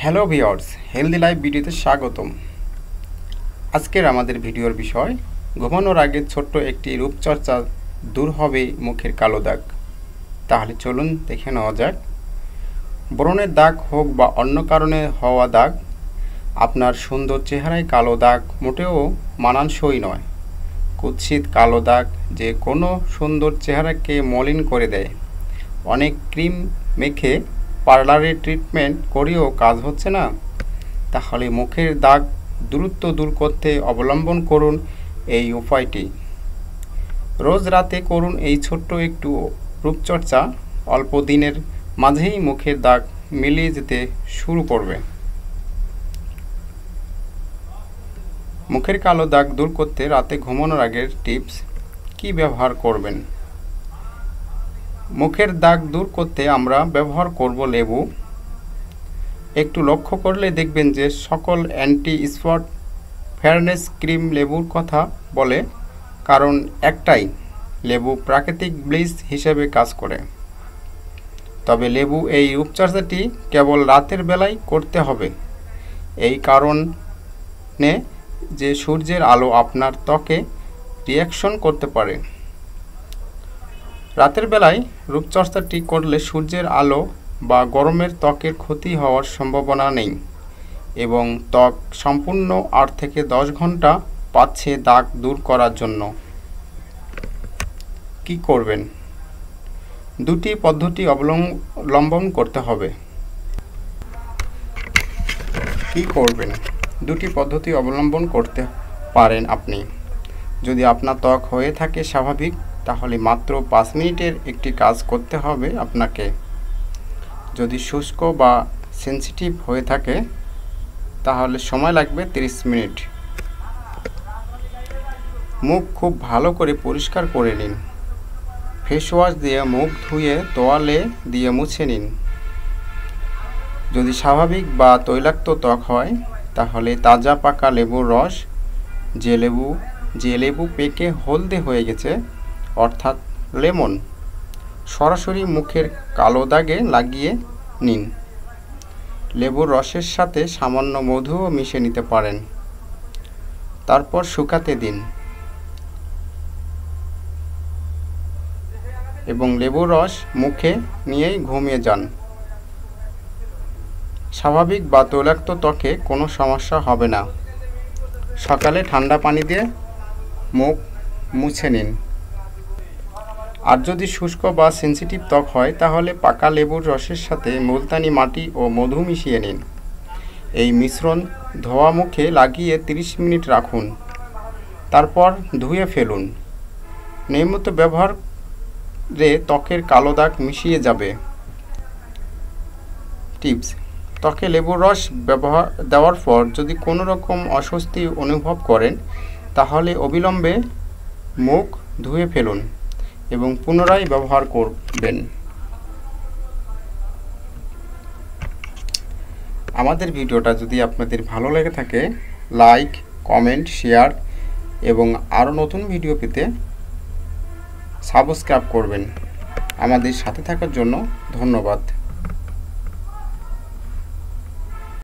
Hello viewers, healthy life ভিডিওতে স্বাগতম। আজকের আমাদের ভিডিওর বিষয়, ঘুমানোর আগে ছোট্ট একটি রূপচর্চা দূর হবে মুখের কালো দাগ। তাহলে চলুন দেখে নেওয়া যাক। ব্রণের দাগ হোক বা অন্য কারণে হওয়া দাগ, আপনার সুন্দর চেহারায় কালো দাগ মোটেও মানানসই নয়। কুৎসিত কালো দাগ যে কোনো সুন্দর চেহারাকে মলিন করে দেয়। অনেক ক্রিম মেখে পার্লারে ট্রিটমেন্ট করেও কাজ হচ্ছে না? তাহলে মুখের দাগ দ্রুত দূর করতে অবলম্বন করুন এই উপায়টি। রোজ রাতে করুন এই ছোট্ট একটু রূপচর্চা, অল্প দিনের মাঝেই মুখের দাগ মিলিয়ে যেতে শুরু করবে। মুখের কালো দাগ দূর করতে রাতে ঘুমানোর আগের টিপস কি ব্যবহার করবেন? মুখের দাগ দূর করতে আমরা ব্যবহার করব লেবু। একটু লক্ষ্য করলে দেখবেন যে সকল অ্যান্টি স্পট ফেয়ারনেস ক্রিম লেবুর কথা বলে, কারণ একটাই, লেবু প্রাকৃতিক ব্লিচ হিসেবে কাজ করে। তবে লেবু এই রূপচর্চাটি কেবল রাতের বেলায় করতে হবে, এই কারণে যে সূর্যের আলো আপনার ত্বকে রিঅ্যাকশন করতে পারে। রাতের বেলায় রূপচর্চাটি করলে সূর্যের আলো বা গরমের ত্বকের ক্ষতি হওয়ার সম্ভাবনা নেই এবং ত্বক সম্পূর্ণ 8 থেকে 10 ঘন্টা পাচ্ছে দাগ দূর করার জন্য। কি করবেন? দুটি পদ্ধতি অবলম্বন করতে হবে। কি করবেন? দুটি পদ্ধতি অবলম্বন করতে পারেন আপনি। যদি আপনার ত্বক হয়ে থাকে স্বাভাবিক, তাহলে মাত্র 5 মিনিটের একটি কাজ করতে হবে আপনাকে। যদি শুষ্ক বা সেনসিটিভ হয়ে থাকে, তাহলে সময় লাগবে 30 মিনিট। মুখ খুব ভালো করে পরিষ্কার করে নিন। ফেস ওয়াশ দিয়ে মুখ ধুয়ে তোয়ালে দিয়ে মুছে নিন। যদি স্বাভাবিক বা তৈলাক্ত ত্বক হয়, তাহলে তাজা পাকা লেবুর রস, যে লেবু পেকে হলদে হয়ে গেছে, অর্থাৎ লেমন, সরাসরি মুখের কালো দাগে লাগিয়ে নিন। লেবুর রসের সাথে সামান্য মধুও মিশিয়ে নিতে পারেন। তারপর শুকাতে দিন এবং লেবুর রস মুখে নিয়েই ঘুমিয়ে যান। স্বাভাবিক বা তৈলাক্ত ত্বকে কোনো সমস্যা হবে না। সকালে ঠান্ডা পানি দিয়ে মুখ মুছে নিন। আর যদি শুষ্ক বা সেনসিটিভ ত্বক হয়, তাহলে পাকা লেবুর রসের সাথে মুলতানি মাটি ও মধু মিশিয়ে নিন। এই মিশ্রণ ধোয়া মুখে লাগিয়ে 30 মিনিট রাখুন। তারপর ধুয়ে ফেলুন। নিয়মিত ব্যবহারে ত্বকের কালো দাগ মিশিয়ে যাবে। টিপস: ত্বকে লেবুর রস দেওয়ার পর যদি কোনো রকম অস্বস্তি অনুভব করেন, তাহলে অবিলম্বে মুখ ধুয়ে ফেলুন এবং পুনরায় ব্যবহার করবেন। আমাদের ভিডিওটা যদি আপনাদের ভালো লেগে থাকে, লাইক, কমেন্ট, শেয়ার এবং আরও নতুন ভিডিও পেতে সাবস্ক্রাইব করবেন। আমাদের সাথে থাকার জন্য ধন্যবাদ।